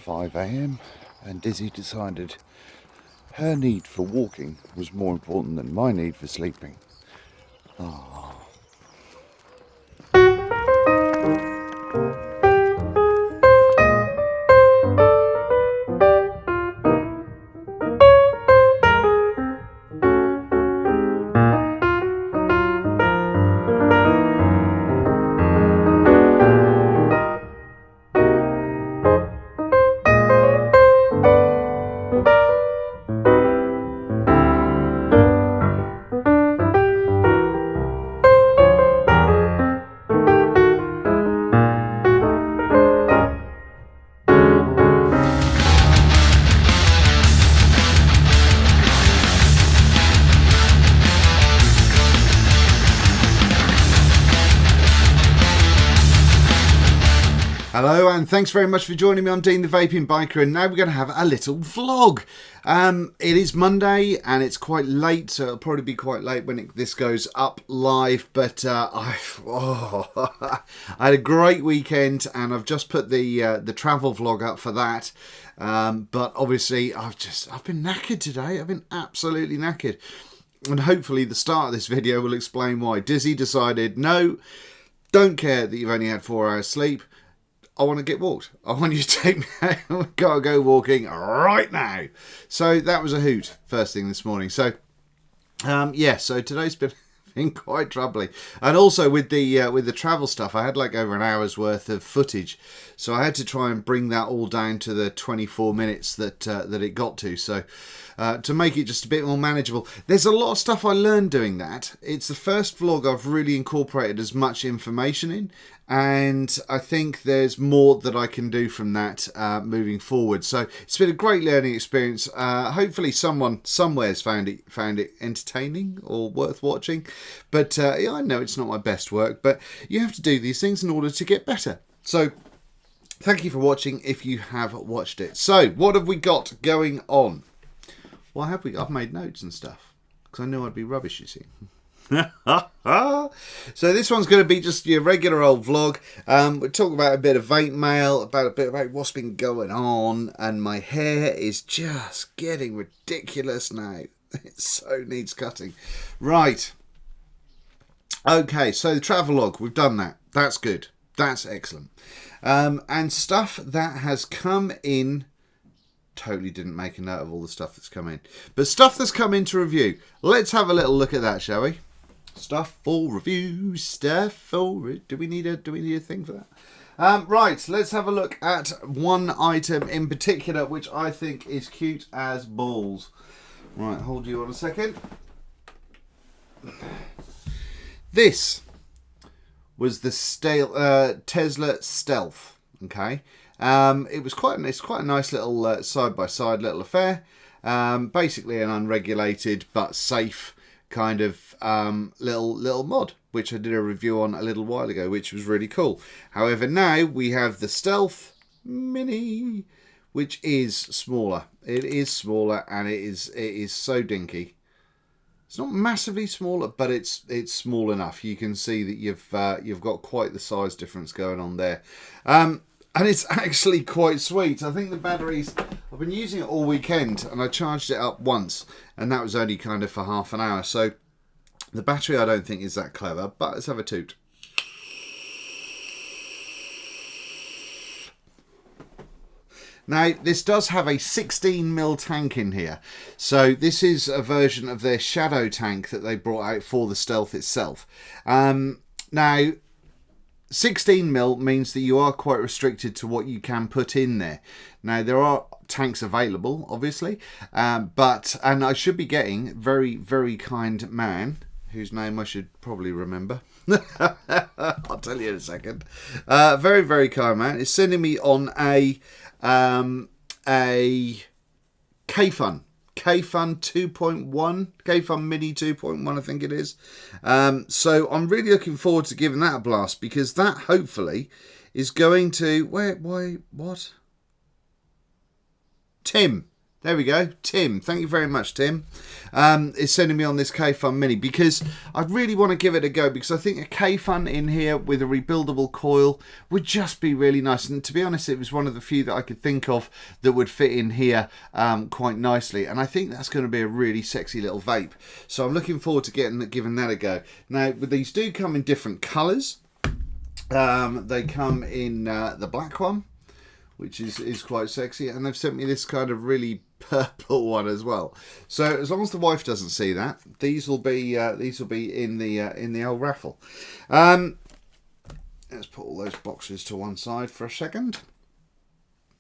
5 AM and Dizzy decided her need for walking was more important than my need for sleeping. Oh. Hello and thanks very much for joining me. I'm Dean the Vaping Biker and now we're going to have a little vlog. It is Monday and it's quite late, so it'll probably be quite late when this goes up live, but I had a great weekend and I've just put the travel vlog up for that. But obviously I've been knackered today. I've been absolutely knackered. And hopefully the start of this video will explain why. Dizzy decided, no, don't care that you've only had 4 hours sleep. I want to get walked. I want you to take me out. We've got to go walking right now. So that was a hoot first thing this morning. So yeah, so today's been quite troubling. And also with the travel stuff, I had like over an hour's worth of footage. So I had to try and bring that all down to the 24 minutes that it got to. So to make it just a bit more manageable. There's a lot of stuff I learned doing that. It's the first vlog I've really incorporated as much information in. And I think there's more that I can do from that moving forward. So it's been a great learning experience. Hopefully someone somewhere's found it entertaining or worth watching. But yeah, I know it's not my best work, but you have to do these things in order to get better. So thank you for watching if you have watched it. So what have we got going on? What have we got? I've made notes and stuff because I knew I'd be rubbish, you see. So this one's going to be just your regular old vlog. We'll talk about a bit of vape mail, about a bit about what's been going on, and my hair is just getting ridiculous now. It so needs cutting. Right. Okay, so the travelogue, we've done that. That's good. That's excellent. And stuff that has come in. Totally didn't make a note of all the stuff that's come in, but stuff that's come into review. Let's have a little look at that, shall we? Stuff for review. Stuff for. Do we need a thing for that? Right. Let's have a look at one item in particular, which I think is cute as balls. Right. Hold you on a second. This was the Tesla Stealth. Okay. It's quite a nice little side-by-side little affair. Basically an unregulated but safe kind of little mod, which I did a review on a little while ago, which was really cool. However, now we have the Stealth Mini, which is smaller. It is smaller and it is so dinky. It's not massively smaller, but it's small enough. You can see that you've got quite the size difference going on there. And it's actually quite sweet. I think the batteries, I've been using it all weekend and I charged it up once and that was only kind of for half an hour. So the battery I don't think is that clever, but let's have a toot. Now, this does have a 16mm tank in here. So this is a version of their shadow tank that they brought out for the Stealth itself. Now, 16mm means that you are quite restricted to what you can put in there. Now, there are tanks available, obviously, and I should be getting very, very kind man, whose name I should probably remember. I'll tell you in a second. Very, very kind man is sending me on a K-Fun 2.1, K-Fun Mini 2.1, I think it is. So I'm really looking forward to giving that a blast because that hopefully is going to what? Tim. There we go. Tim, thank you very much, Tim, is sending me on this K-Fun Mini because I really want to give it a go because I think a K-Fun in here with a rebuildable coil would just be really nice. And to be honest, it was one of the few that I could think of that would fit in here quite nicely. And I think that's going to be a really sexy little vape. So I'm looking forward to giving that a go. Now, these do come in different colours. They come in the black one, which is quite sexy, and they've sent me this kind of really purple one as well. So as long as the wife doesn't see that, these will be in the old raffle. Let's put all those boxes to one side for a second.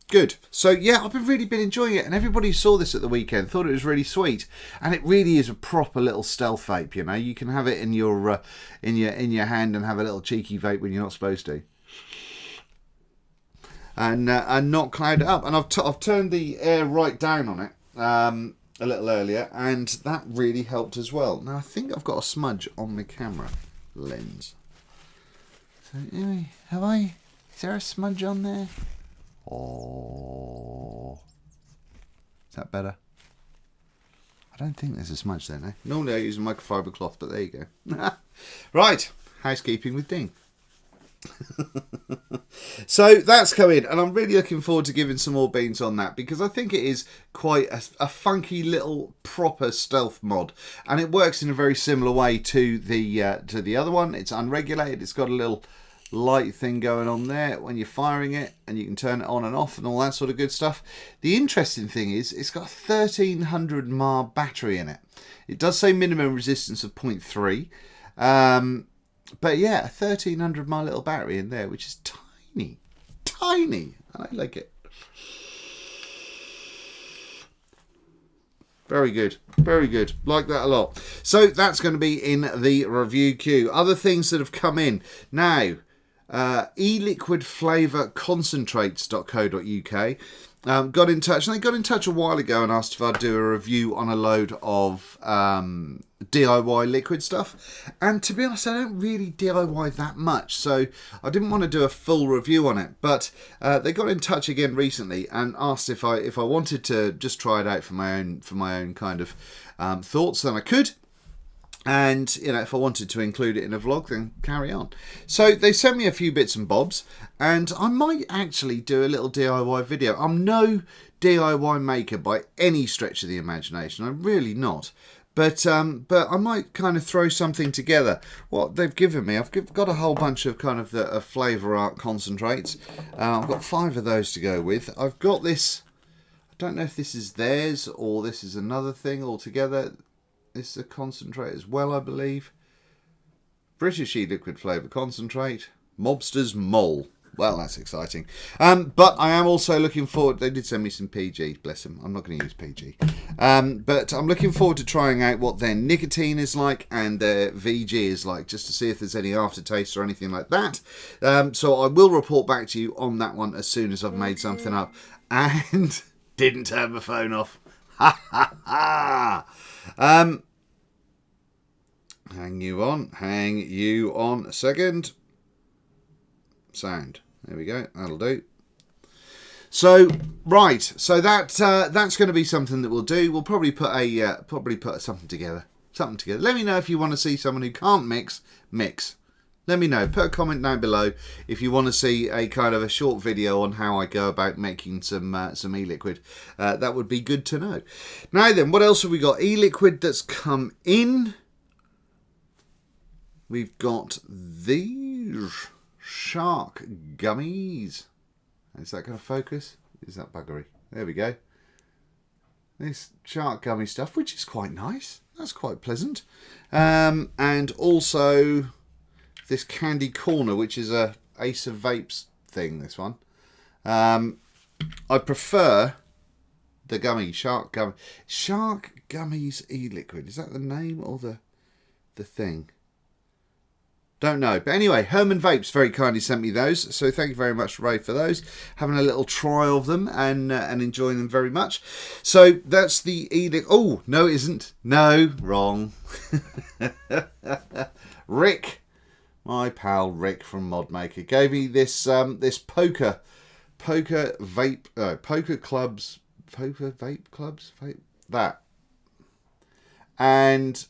Good. So yeah, I've really been enjoying it, and everybody who saw this at the weekend thought it was really sweet, and it really is a proper little stealth vape. You know, you can have it in your hand and have a little cheeky vape when you're not supposed to. And not cloud it up. And I've turned the air right down on it a little earlier, and that really helped as well. Now I think I've got a smudge on the camera lens. So anyway, have I? Is there a smudge on there? Oh, is that better? I don't think there's a smudge there now. Normally I use a microfiber cloth, but there you go. Right, housekeeping with Dean. So that's coming, and I'm really looking forward to giving some more beans on that because I think it is quite a funky little proper stealth mod, and it works in a very similar way to the other one. It's unregulated. It's got a little light thing going on there when you're firing it, and you can turn it on and off and all that sort of good stuff. The interesting thing is it's got a 1300 mAh battery in it. It does say minimum resistance of 0.3. But yeah, a 1300 mAh little battery in there, which is tiny, tiny, and I like it. Very good, very good. Like that a lot. So that's going to be in the review queue. Other things that have come in now: eliquid flavour concentrates.co.uk. Got in touch, and they got in touch a while ago and asked if I'd do a review on a load of DIY liquid stuff. And to be honest, I don't really DIY that much, so I didn't want to do a full review on it. But they got in touch again recently and asked if I wanted to just try it out for my own kind of thoughts. Then I could. And, you know, if I wanted to include it in a vlog, then carry on. So they sent me a few bits and bobs, and I might actually do a little DIY video. I'm no DIY maker by any stretch of the imagination. I'm really not. But I might kind of throw something together. What they've given me, I've got a whole bunch of kind of the flavour art concentrates. I've got 5 of those to go with. I've got this, I don't know if this is theirs or this is another thing altogether. This is a concentrate as well, I believe. British e-liquid flavour concentrate. Mobster's Mole. Well, that's exciting. But I am also looking forward... They did send me some PG, bless them. I'm not going to use PG. But I'm looking forward to trying out what their nicotine is like and their VG is like, just to see if there's any aftertaste or anything like that. So I will report back to you on that one as soon as I've made something up. And didn't turn my phone off. Ha ha ha! Hang you on a second. Sound. There we go. That'll do. So right. So that's going to be something that we'll do. We'll probably put something together. Let me know if you want to see someone who can't mix. Let me know. Put a comment down below if you want to see a kind of a short video on how I go about making some e-liquid. That would be good to know. Now then, what else have we got? E-liquid that's come in. We've got these shark gummies. Is that going to focus? Is that buggery? There we go. This shark gummy stuff, which is quite nice. That's quite pleasant. And also this candy corner, which is a Ace of Vapes thing, this one. I prefer the gummy, Shark Gummies e-liquid. Is that the name or the thing? Don't know. But anyway, Herman Vapes very kindly sent me those. So thank you very much, Ray, for those. Having a little try of them and enjoying them very much. So that's the e-liquid. Oh, no it isn't. No, wrong. Rick, my pal Rick from Modmaker, gave me this this poker Clubs vape clubs, vape that, and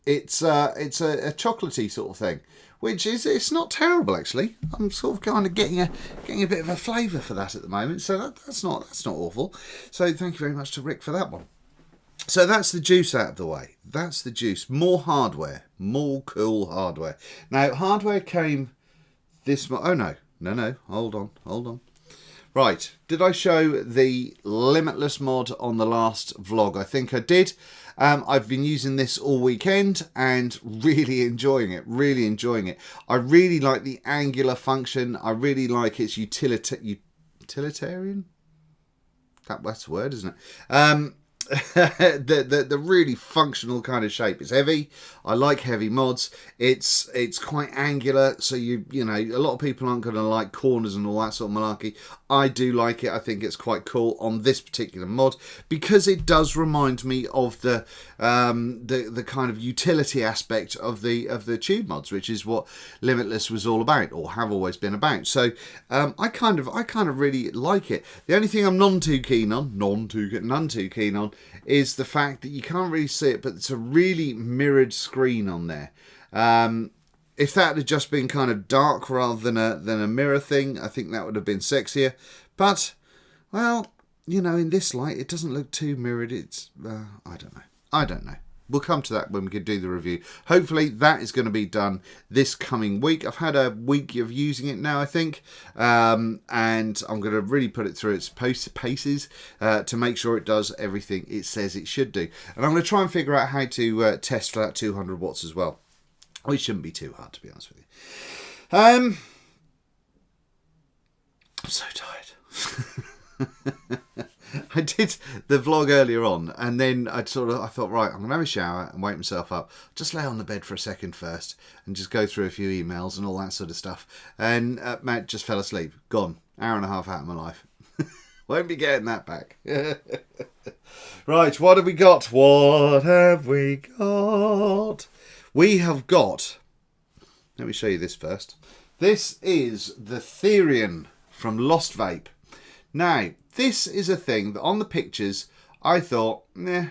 it's a chocolatey sort of thing, which is, it's not terrible actually. I'm sort of kind of getting a bit of a flavour for that at the moment, so that's not awful. So thank you very much to Rick for that one. So that's the juice out of the way. That's the juice. More hardware, more cool hardware. Now hardware came this month. Oh no, hold on. Right, did I show the Limitless mod on the last vlog? I think I did. I've been using this all weekend and really enjoying it, I really like the angular function. I really like its utilitarian? That's the word, isn't it? The really functional kind of shape. It's heavy. I like heavy mods. It's quite angular, so you know, a lot of people aren't going to like corners and all that sort of malarkey. I do like it. I think it's quite cool on this particular mod because it does remind me of the kind of utility aspect of the tube mods, which is what Limitless was all about, or have always been about. So I kind of really like it. The only thing I'm none too keen on is the fact that you can't really see it, but it's a really mirrored screen on there. If that had just been kind of dark rather than a mirror thing, I think that would have been sexier. But, well, you know, in this light, it doesn't look too mirrored. It's, I don't know. We'll come to that when we can do the review. Hopefully that is going to be done this coming week. I've had a week of using it now, I think. And I'm going to really put it through its paces to make sure it does everything it says it should do. And I'm going to try and figure out how to test for that 200 watts as well. It shouldn't be too hard, to be honest with you. I'm so tired. I did the vlog earlier on, and then I thought, right, I'm going to have a shower and wake myself up. Just lay on the bed for a second first and just go through a few emails and all that sort of stuff. And Matt just fell asleep. Gone. Hour and a half out of my life. Won't be getting that back. Right, what have we got? We have got, let me show you this first. This is the Therion from Lostvape. Now, this is a thing that on the pictures, I thought, meh,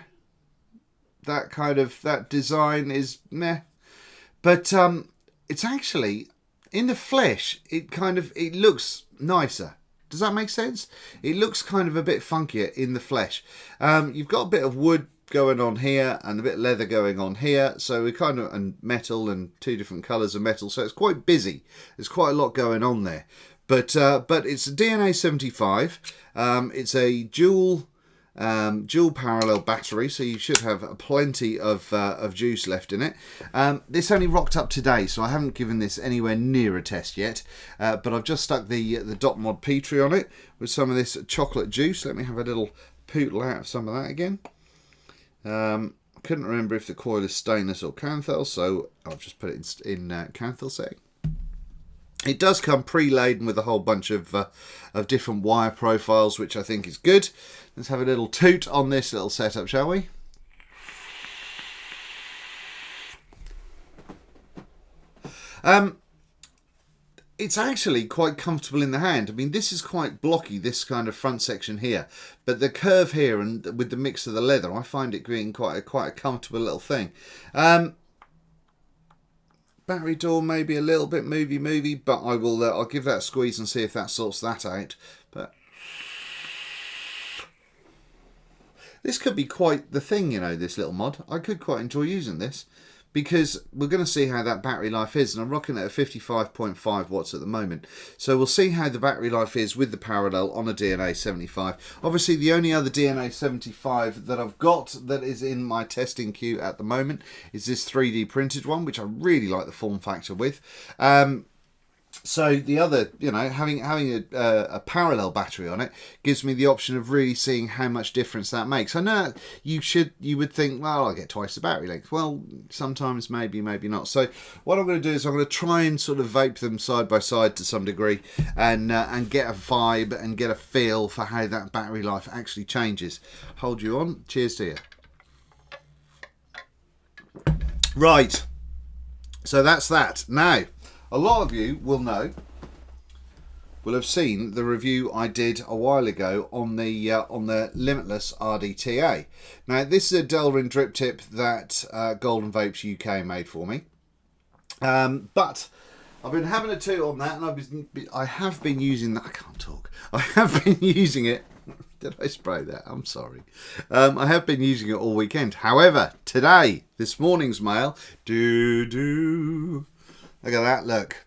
that design is meh. But it's actually, in the flesh, it looks nicer. Does that make sense? It looks kind of a bit funkier in the flesh. You've got a bit of wood going on here and a bit of leather going on here, so we kind of, and metal and two different colours of metal, so it's quite busy. There's quite a lot going on there. But it's a DNA 75. It's a dual parallel battery, so you should have plenty of juice left in it. This only rocked up today, so I haven't given this anywhere near a test yet. But I've just stuck the Dot Mod Petri on it with some of this chocolate juice. Let me have a little poodle out of some of that again. Couldn't remember if the coil is stainless or Canthal, so I've just put it in Canthal setting. It does come pre-laden with a whole bunch of different wire profiles, which I think is good. Let's have a little toot on this little setup, shall we? It's actually quite comfortable in the hand. I mean, this is quite blocky, this kind of front section here. But the curve here and with the mix of the leather, I find it being quite a comfortable little thing. Battery door maybe a little bit movie, but I'll give that a squeeze and see if that sorts that out. But this could be quite the thing, you know, this little mod. I could quite enjoy using this because we're going to see how that battery life is, and I'm rocking it at 55.5 watts at the moment. So we'll see how the battery life is with the parallel on a DNA 75. Obviously, the only other DNA 75 that I've got that is in my testing queue at the moment is this 3D printed one, which I really like the form factor with. So the other, you know, having a parallel battery on it gives me the option of really seeing how much difference that makes. I know you would think, well, I'll get twice the battery length. Well, sometimes maybe not. So what I'm going to do is I'm going to try and sort of vape them side by side to some degree and get a vibe and get a feel for how that battery life actually changes. Hold you on. Cheers to you. Right. So that's that. Now, a lot of you will know will have seen the review I did a while ago on the Limitless RDTA. Now, this is a Delrin drip tip that Golden Vapes UK made for me. But I've been having a toot on that, and I have been using that. I can't talk. I have been using it. Did I spray that? I'm sorry. I have been using it all weekend. However, today, this morning's mail, look at that. Look,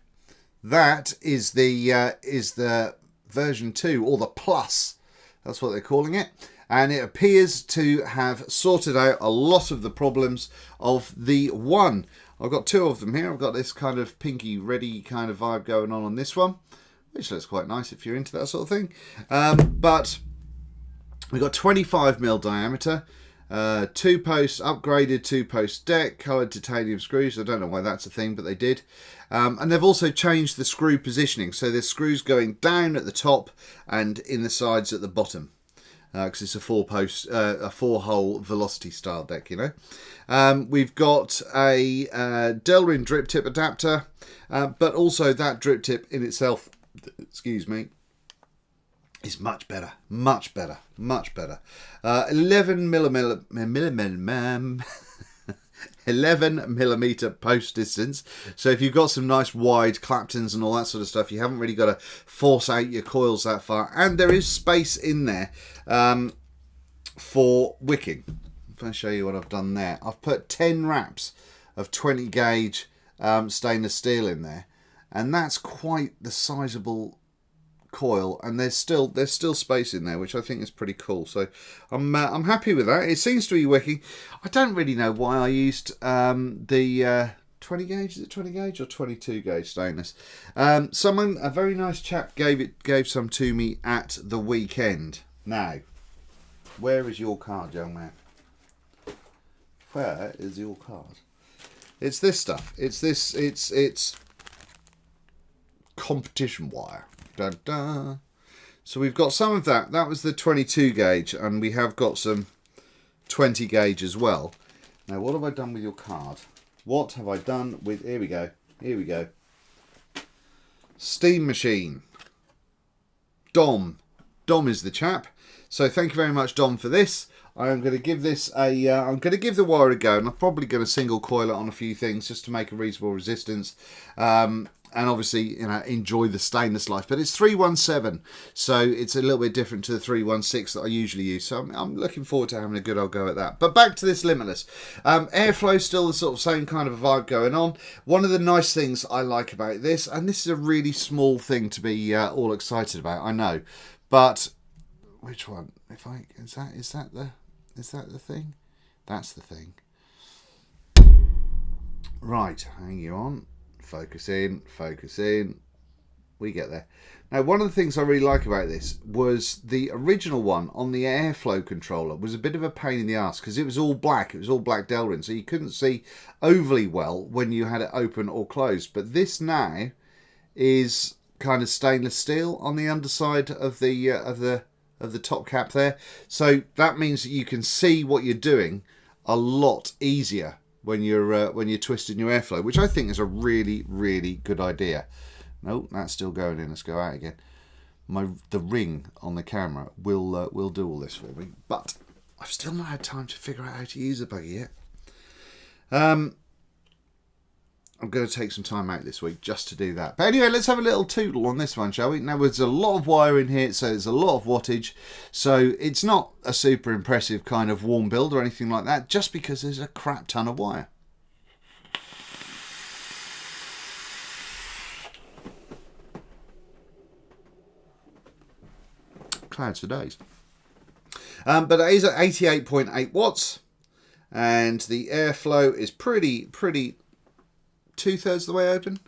that is the version 2, or the Plus. That's what they're calling it. And it appears to have sorted out a lot of the problems of the 1. I've got 2 of them here. I've got this kind of pinky reddy kind of vibe going on this one, which looks quite nice if you're into that sort of thing. But we've got 25mm diameter, 2-post, upgraded 2-post deck, coloured titanium screws. I don't know why that's a thing, but they did. And they've also changed the screw positioning. So there's screws going down at the top and in the sides at the bottom. Because it's a 4-hole velocity style deck, you know. We've got a Delrin drip tip adapter, but also that drip tip in itself, excuse me, is much better, much better, much better. 11mm post distance. So if you've got some nice wide Claptons and all that sort of stuff, you haven't really got to force out your coils that far. And there is space in there for wicking. If I show you what I've done there, I've put 10 wraps of 20 gauge stainless steel in there, and that's quite the sizable coil, and there's still space in there, which I think is pretty cool. So I'm happy with that. It seems to be wicking. I don't really know why I used the 20 gauge. Is it 20 gauge or 22 gauge stainless? A very nice chap gave some to me at the weekend. Now, where is your card, young man? Where is your card? It's this stuff. It's competition wire. Dun, dun. So we've got some of that. That was the 22 gauge, and we have got some 20 gauge as well. Now, what have I done with your card? What have I done with... Here we go. Here we go. Steam machine. Dom. Dom is the chap. So thank you very much, Dom, for this. I'm going to give this a... I'm going to give the wire a go, and I'm probably going to single coil it on a few things just to make a reasonable resistance. And obviously, you know, enjoy the stainless life. But it's 317, so it's a little bit different to the 316 that I usually use. So I'm looking forward to having a good old go at that. But back to this Limitless. Airflow, still the sort of same kind of a vibe going on. One of the nice things I like about this, and this is a really small thing to be all excited about, I know. But which one? Is that the thing? That's the thing. Right, hang you on. Focus in, focus in. We get there. Now, one of the things I really like about this was the original one on the airflow controller was a bit of a pain in the ass because it was all black. It was all black Delrin, so you couldn't see overly well when you had it open or closed. But this now is kind of stainless steel on the underside of the top cap there. So that means that you can see what you're doing a lot easier when you're twisting your airflow, which I think is a really, really good idea. No, that's still going in. Let's go out again. The ring on the camera will do all this for me, but I've still not had time to figure out how to use the buggy yet. I'm going to take some time out this week just to do that. But anyway, let's have a little tootle on this one, shall we? Now, there's a lot of wire in here, so there's a lot of wattage. So it's not a super impressive kind of warm build or anything like that, just because there's a crap ton of wire. Clouds for days. But it is at 88.8 watts, and the airflow is pretty 2/3 of the way open.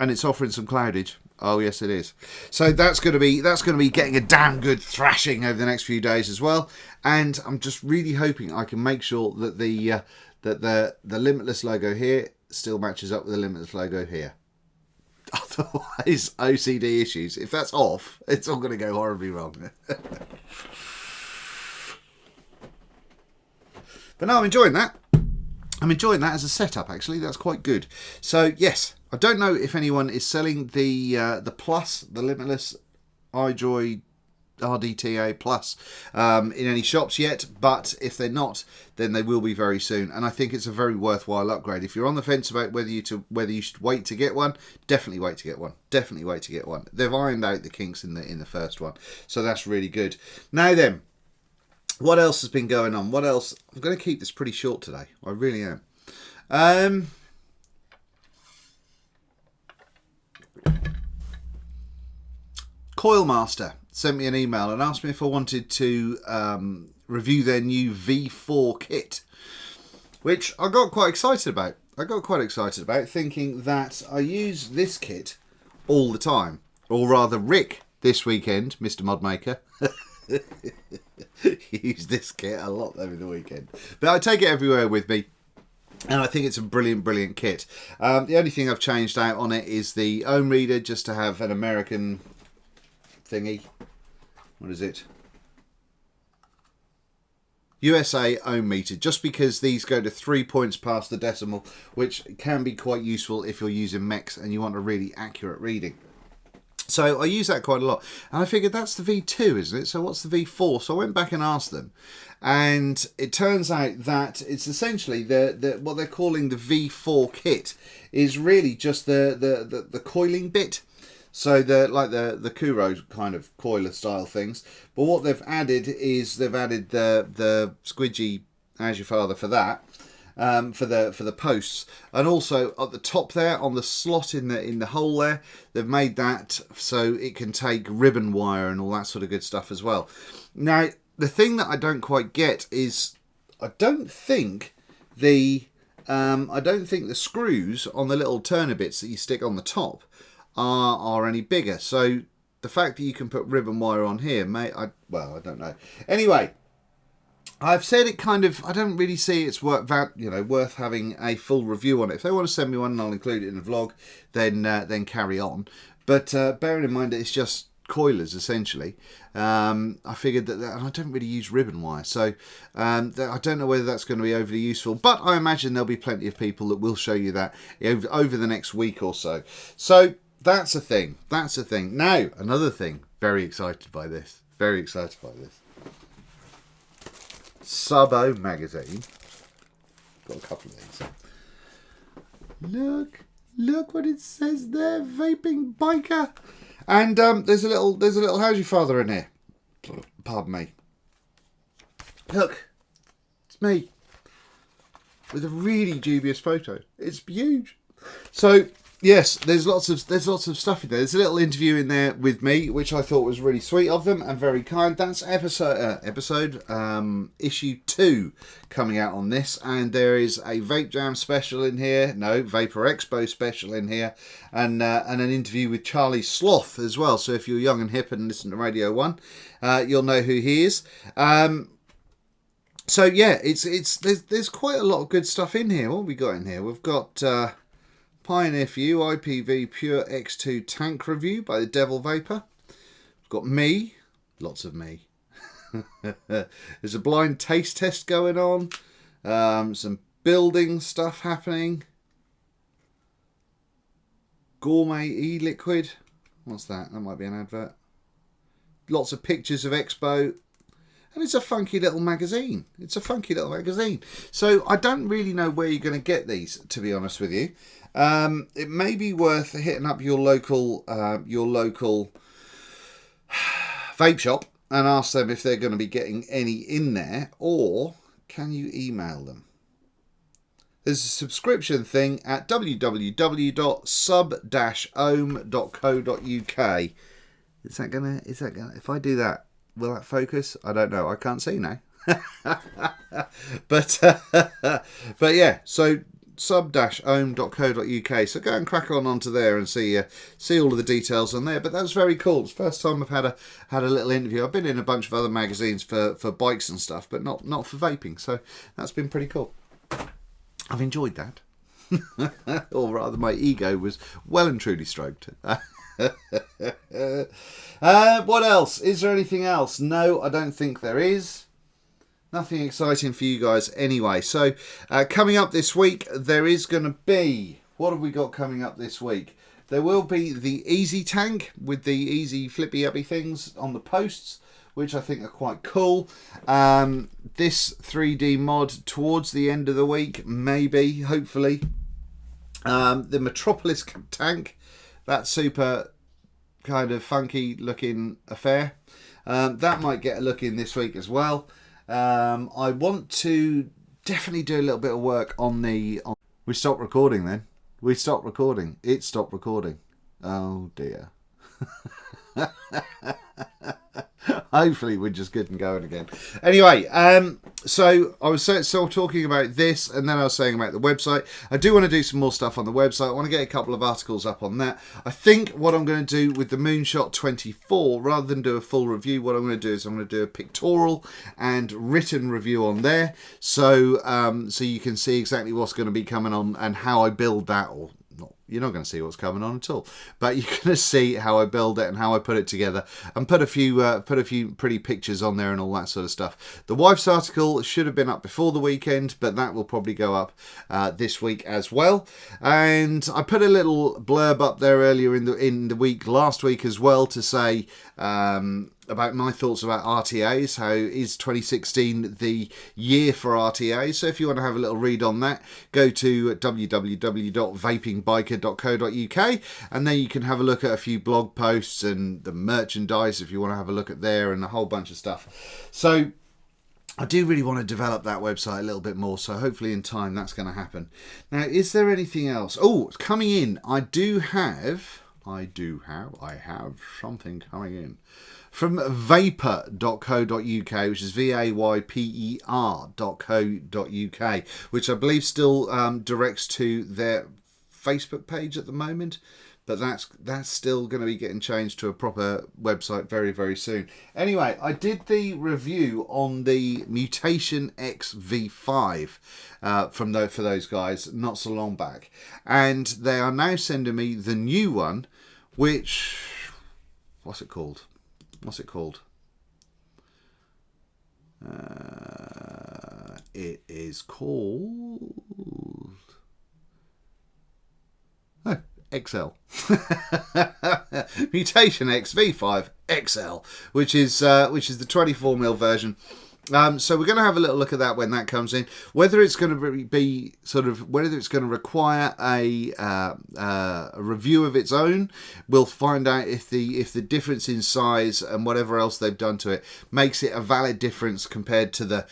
And it's offering some cloudage. Oh yes, it is. So that's going to be getting a damn good thrashing over the next few days as well. And I'm just really hoping I can make sure that the Limitless logo here still matches up with the Limitless logo here. Otherwise, OCD issues. If that's off, it's all going to go horribly wrong. But no, I'm enjoying that. I'm enjoying that as a setup, actually. That's quite good. So, yes, I don't know if anyone is selling the Plus, the Limitless RDTA Plus in any shops yet, but if they're not, then they will be very soon. And I think it's a very worthwhile upgrade. If you're on the fence about whether you should wait to get one, definitely wait to get one. Definitely wait to get one. They've ironed out the kinks in the first one, so that's really good. Now then, what else has been going on? What else? I'm going to keep this pretty short today. I really am. Coil Master sent me an email and asked me if I wanted to review their new V4 kit, which I got quite excited about. Thinking that I use this kit all the time, or rather Rick this weekend, Mr. Modmaker, used this kit a lot over the weekend. But I take it everywhere with me. And I think it's a brilliant, brilliant kit. The only thing I've changed out on it is the ohm reader, just to have an American thingy. What is it? USA ohm meter, just because these go to 3 points past the decimal, which can be quite useful if you're using mechs and you want a really accurate reading. So I use that quite a lot, and I figured that's the V2, isn't it? So what's the V4? So I went back and asked them, and it turns out that it's essentially what they're calling the V4 kit is really just the coiling bit. So the Kuro kind of coiler style things, but what they've added is the squidgy as your father for that. For the posts, and also at the top there on the slot in the hole there, they've made that so it can take ribbon wire and all that sort of good stuff as well. Now the thing that I don't quite get is I don't think the screws on the little turner bits that you stick on the top are any bigger. So the fact that you can put ribbon wire on here, I don't know. Anyway, I've said it kind of, I don't really see it's worth having a full review on it. If they want to send me one and I'll include it in the vlog, then carry on. But bearing in mind that it's just coilers essentially, I figured that and I don't really use ribbon wire, so I don't know whether that's going to be overly useful. But I imagine there'll be plenty of people that will show you that over the next week or so. So that's a thing. Now another thing. Very excited by this. Sub-O magazine. Got a couple of these. Look what it says there, vaping biker. And there's a little how's your father in here. Pardon me. Look, it's me with a really dubious photo. It's huge. So yes, there's lots of stuff in there. There's a little interview in there with me, which I thought was really sweet of them and very kind. That's episode issue 2 coming out on this, and there is a Vape Jam special in here. No, Vapor Expo special in here, and an interview with Charlie Sloth as well. So if you're young and hip and listen to Radio 1, you'll know who he is. So yeah, there's quite a lot of good stuff in here. What have we got in here? We've got Pioneer for You IPV Pure X2 Tank Review by the Devil Vapor. We've got me, lots of me. There's a blind taste test going on. Some building stuff happening. Gourmet e-liquid. What's that? That might be an advert. Lots of pictures of Expo. And it's a funky little magazine. So I don't really know where you're going to get these, to be honest with you. It may be worth hitting up your local vape shop and ask them if they're going to be getting any in there, or can you email them? There's a subscription thing at www.sub-ohm.co.uk. Is that gonna? If I do that, will that focus? I don't know. I can't see now. but yeah, so sub-ohm.co.uk. So go and crack onto there and see all of the details on there. But that was very cool. It's the first time I've had a little interview. I've been in a bunch of other magazines for bikes and stuff, but not for vaping. So that's been pretty cool. I've enjoyed that. Or rather, my ego was well and truly stroked. What else? Is there anything else? No, I don't think there is. Nothing exciting for you guys anyway. So coming up this week, there is going to be, what have we got coming up this week? There will be the Easy Tank with the easy flippy uppy things on the posts, which I think are quite cool. This 3D mod towards the end of the week, maybe, hopefully. The Metropolis tank, that super kind of funky looking affair. That might get a look in this week as well. I want to definitely do a little bit of work on the... We stopped recording then. We stopped recording. It stopped recording. Oh dear. Hopefully we're just good and going again. Anyway, so I was still talking about this, and then I was saying about the website. I do want to do some more stuff on the website. I want to get a couple of articles up on that. I think what I'm going to do with the Moonshot 24, rather than do a full review, what I'm going to do is I'm going to do a pictorial and written review on there, so so you can see exactly what's going to be coming on and how I build that, or you're not going to see what's coming on at all, but you're going to see how I build it and how I put it together, and put a few pretty pictures on there and all that sort of stuff. The wife's article should have been up before the weekend, but that will probably go up this week as well. And I put a little blurb up there earlier in the week, last week as well, to say about my thoughts about RTAs. How is 2016 the year for RTAs? So if you want to have a little read on that, go to www.vapingbiker.co.uk, and then you can have a look at a few blog posts and the merchandise if you want to have a look at there, and a whole bunch of stuff. So I do really want to develop that website a little bit more, so hopefully in time that's going to happen. Now, is there anything else? Oh, coming in, I have something coming in from vapor.co.uk, which is vayper.co.uk, which I believe still directs to their Facebook page at the moment, but that's still going to be getting changed to a proper website very, very soon. Anyway, I did the review on the Mutation X V5 for those guys not so long back, and they are now sending me the new one, which, what's it called? It is called XL. Mutation X V5 XL, which is the 24mm version. So we're going to have a little look at that when that comes in. Whether it's going to be whether it's going to require a review of its own, we'll find out if the difference in size and whatever else they've done to it makes it a valid difference compared to the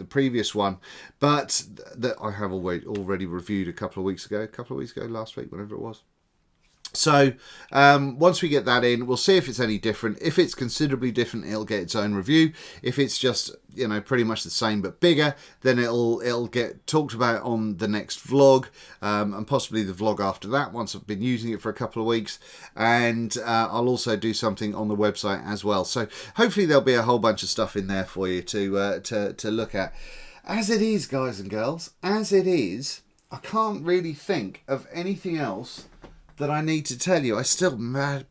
previous one. But that I have already reviewed a couple of weeks ago, last week, whatever it was. So once we get that in, we'll see if it's any different. If it's considerably different, it'll get its own review. If it's just, pretty much the same but bigger, then it'll get talked about on the next vlog, and possibly the vlog after that, once I've been using it for a couple of weeks. And I'll also do something on the website as well. So hopefully there'll be a whole bunch of stuff in there for you to look at. As it is, guys and girls, as it is, I can't really think of anything else that I need to tell you. I still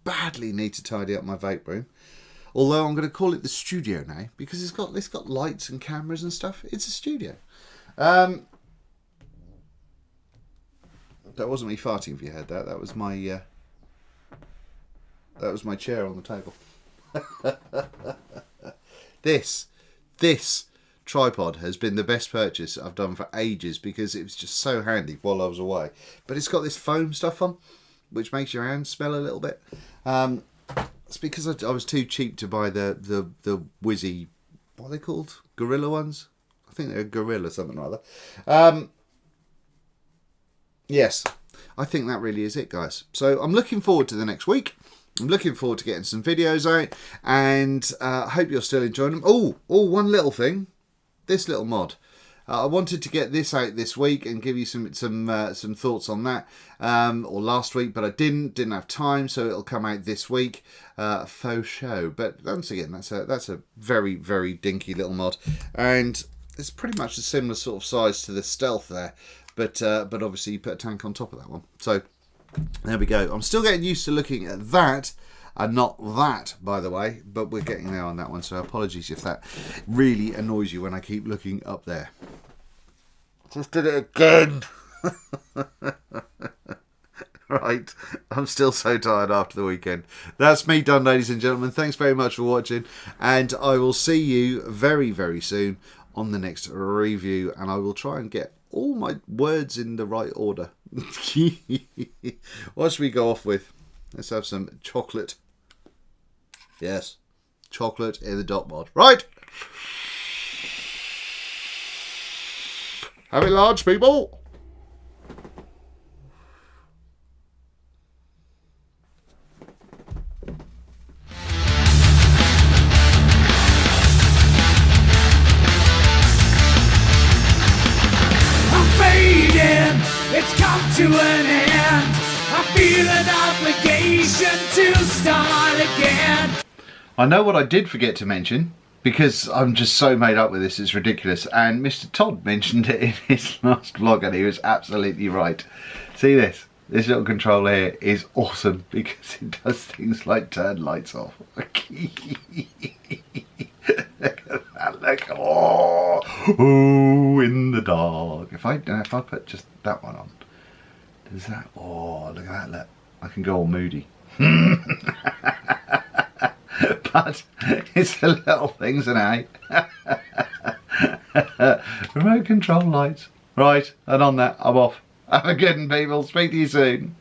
badly need to tidy up my vape room, although I'm going to call it the studio now, because it's got lights and cameras and stuff. It's a studio. That wasn't me farting, if you heard that. That was my chair on the table. This tripod has been the best purchase I've done for ages, because it was just so handy while I was away. But it's got this foam stuff on, which makes your hands smell a little bit. It's because I was too cheap to buy the Whizzy, what are they called? Gorilla ones? I think they're Gorilla something or other. Yes, I think that really is it, guys. So I'm looking forward to the next week. I'm looking forward to getting some videos out, and I hope you're still enjoying them. Oh, one little thing. This little mod. I wanted to get this out this week and give you some thoughts on that, or last week, but I didn't have time, so it'll come out this week, faux show. But once again, that's a very, very dinky little mod, and it's pretty much a similar sort of size to the Stealth there, but obviously you put a tank on top of that one. So there we go. I'm still getting used to looking at that. and not that, by the way, but we're getting there on that one, so apologies if that really annoys you when I keep looking up there. Just did it again. Right, I'm still so tired after the weekend. That's me done, ladies and gentlemen. Thanks very much for watching, and I will see you very, very soon on the next review, and I will try and get all my words in the right order. What should we go off with? Let's have some chocolate. Yes, chocolate in the dot mod. Right. Have it large, people. It's come to an end. I feel an obligation to start again. I know what I did forget to mention, because I'm just so made up with this, it's ridiculous. And Mr. Todd mentioned it in his last vlog, and he was absolutely right. See this? This little controller here is awesome because it does things like turn lights off. Look at that, look. Oh, in the dark. If I put just that one on, does that, oh, look at that, look. I can go all moody. But it's the little things, and remote control lights. Right, and on that, I'm off. Have a good one, people. Speak to you soon.